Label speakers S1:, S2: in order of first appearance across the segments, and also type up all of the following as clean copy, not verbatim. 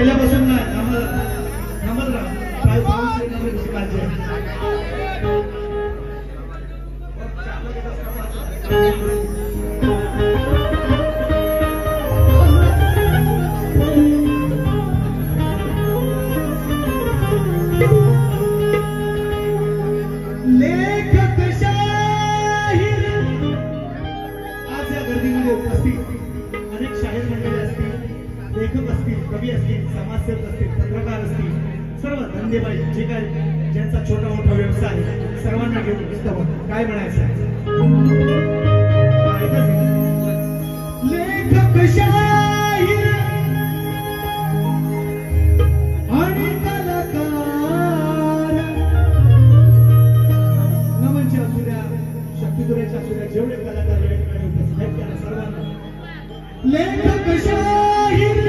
S1: पहिल्यापासून नाही थांबत राहा काय पाऊस काळजी जे काय ज्यांचा छोटा मोठा व्यवसाय सर्वांना घेऊन पुस्तक काय म्हणायचं लेखक शाहीर आणि कलाकार नमनचे असू द्या शक्तिपुराचे असू द्या जेवढे कलाकार या ठिकाणी उपस्थित आहेत त्यांना सर्वांना लेखक शाहीर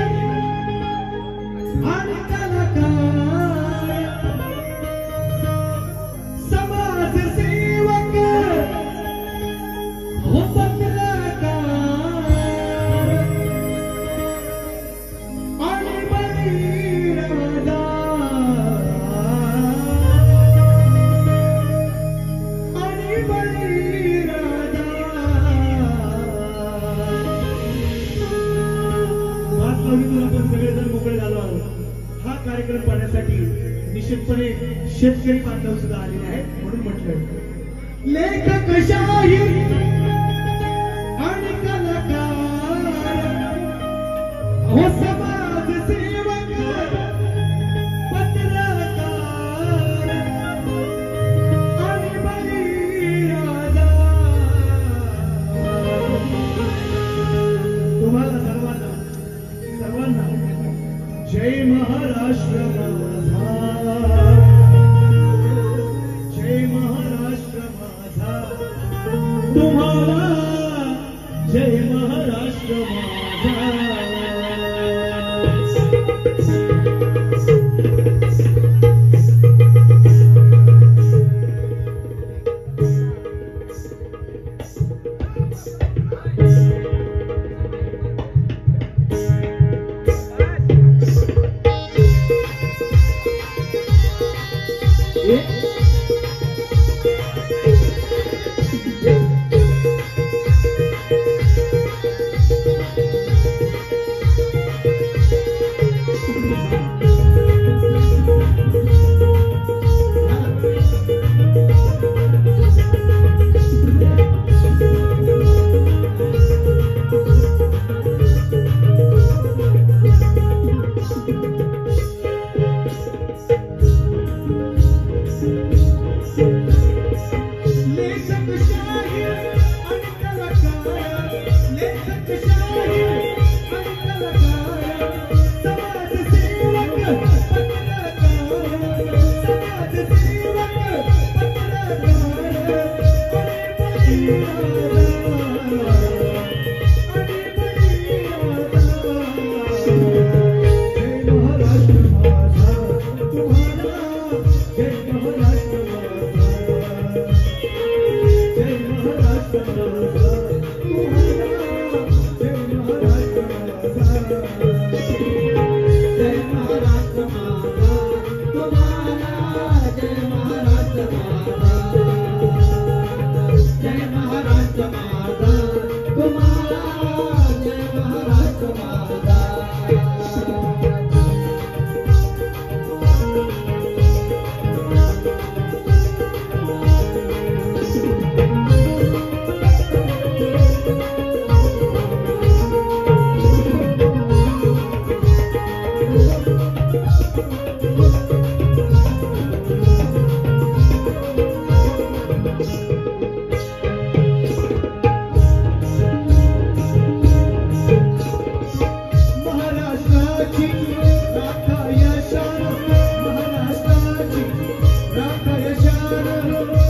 S1: आणि कलाकार निश्चितपणे शेतकरी बांधव सुद्धा आलेले आहेत म्हणून म्हटलं लेखक शाहीर आणि कलाकार हो समाजसेवक पत्रकार आणि बलिराजा तुम्हाला सर्वांना जय महाराष्ट्र जय महाराष्ट्र माझा तुम्हाला जय महाराष्ट्र माझा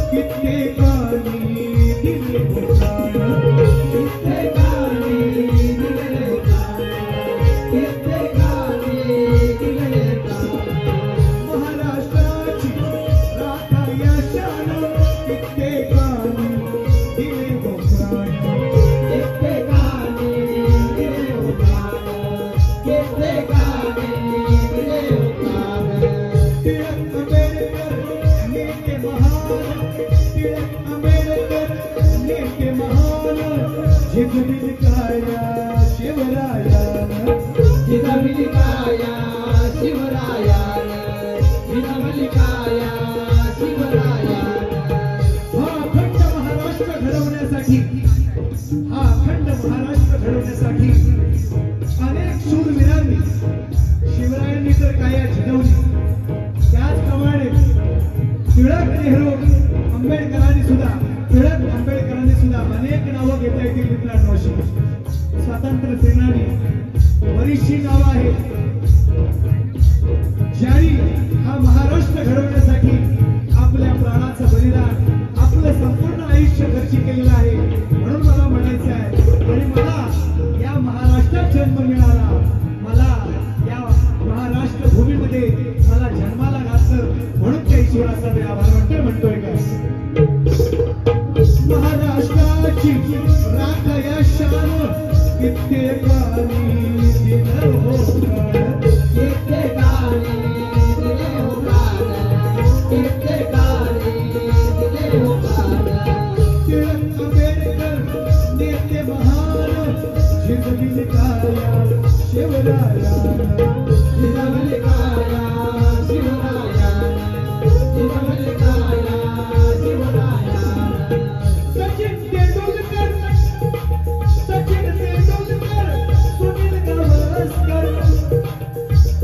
S2: Get
S1: जिजावली काया शिवरायान जिजावली काया शिवरायान हा अखंड महाराष्ट्र घडवण्यासाठी अनेक शूरवीरांनी शिवरायांनी तर काया झिजवली त्याचप्रमाणे टिळक नेहरू आंबेडकरांनी सुद्धा अनेक नावं घेता येतील मित्रांनो स्वातंत्र्य सेनानी बरीचशी नावं आहेत ज्यांनी हा महाराष्ट्र घडवण्यासाठी आपल्या प्राणाचं बलिदान आपलं संपूर्ण आयुष्य खर्च केलेलं आहे म्हणून मला म्हणायचं आहे आणि मला या महाराष्ट्रात जन्म मिळाला मला या महाराष्ट्र भूमीमध्ये मला जन्माला घातलं म्हणून त्या ईश्वराचा मी आभार म्हणतोय का महाराष्ट्राची राख या शान कित्येकानी दिलं हो कित्येकानी दिले हो कित्येकानी दिले हो टिळक आंबेडकर नेते महान जिजावली काया शिवराया जिजावली काया शिवराया जिजावली काया शिवराया सचिन तेंडुलकर सुनील गावस्कर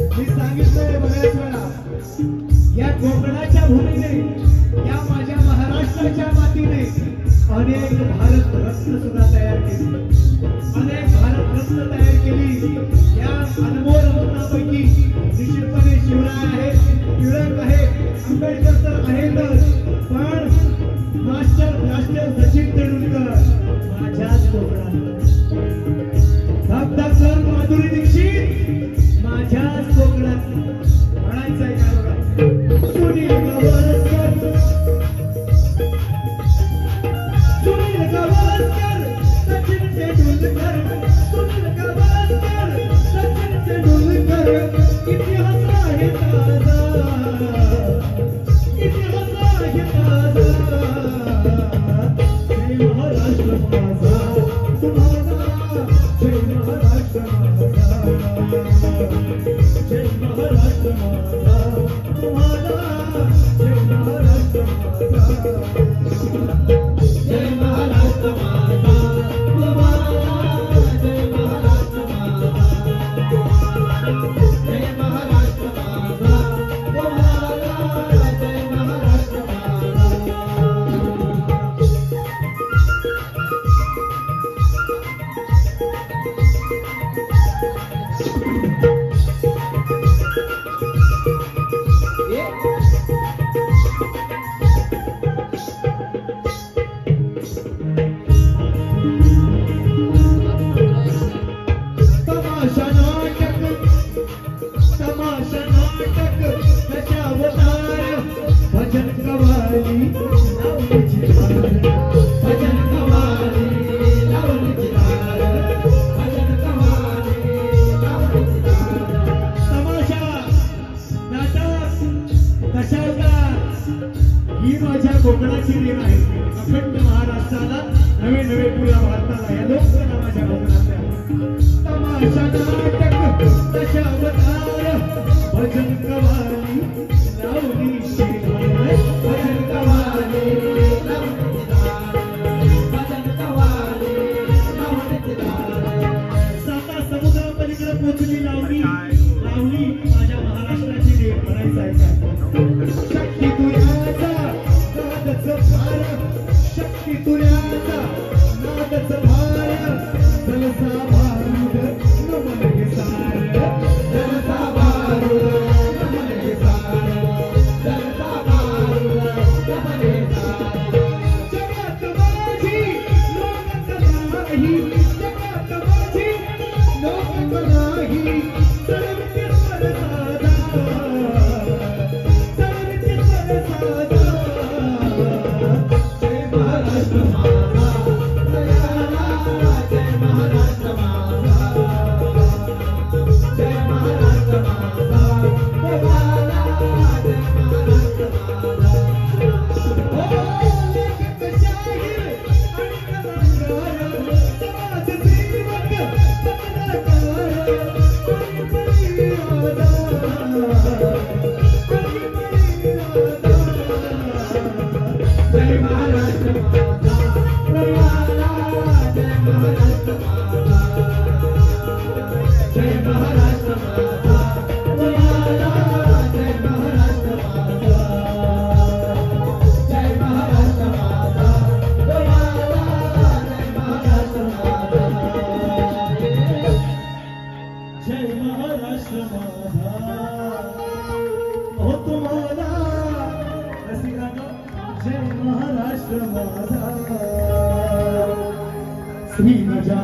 S1: मी सांगितलंय बऱ्याच वेळा या कोकणाच्या भूमीने या माझ्या महाराष्ट्राच्या मातीने अनेक भारत रत्न सुद्धा तयार केली या अनमोल रत्नापैकी निश्चितपणे शिवराय आहे टिळक आहे आंबेडकर तर आहेतच पण मास्टर सचिन तेंडुलकर माझ्याच कोकणात धबधबकर माधुरी दीक्षित माझ्याच कोकणात म्हणायचं आहे का बघा सुनील गावस्कर सचिन तेंडुलकर सुनील गावस्कर सचिन तेंडुलकर इतिहास आहे ताजा इतिहास आहे ताजा जय महाराष्ट्र माझा तुम्हाला जय महाराष्ट्र माझा जय महाराष्ट्र माझा तुम्हाला जय महाराष्ट्र माझा जय महाराष्ट्र माझा तुम्हाला जय महाराष्ट्र माझा जय महाराष्ट्र माझा तुम्हाला जय महाराष्ट्र माझा तमाशा नाटक दशावतार भजन कवाली लावणीची धार भजन कवाली लावणीची धार भजन कवाली लावणीची धार तमाशा नाटक दशावतार ही माझ्या कोकणाची देण आहे अखंड महाराष्ट्राला नवे नवे पुऱ्या भारताला या लोककला माझ्या कोकणातल्या तमाशा नाटक दशावतार भजन कवाली लावणीची धार भजन कवाली लावणीची धार भजन कवाली लावणीची धार साता समुद्रापलीकडे पोचली लावणी माझ्या महाराष्ट्राची देण म्हणायचं आहे का शक्ती तुझ्याचा नादच भार शक्ती तुझ्याचा नादच भार जलसा भारूड नमन हे सार जलसा भारूड नमन हे सार जलसा भारूड नमन हे सार जगात माझी लोकत नाही जगात माझी लोकत नाही माझा हो तुम्हाला रसिकांनो जय महाराष्ट्र माझा श्री नजा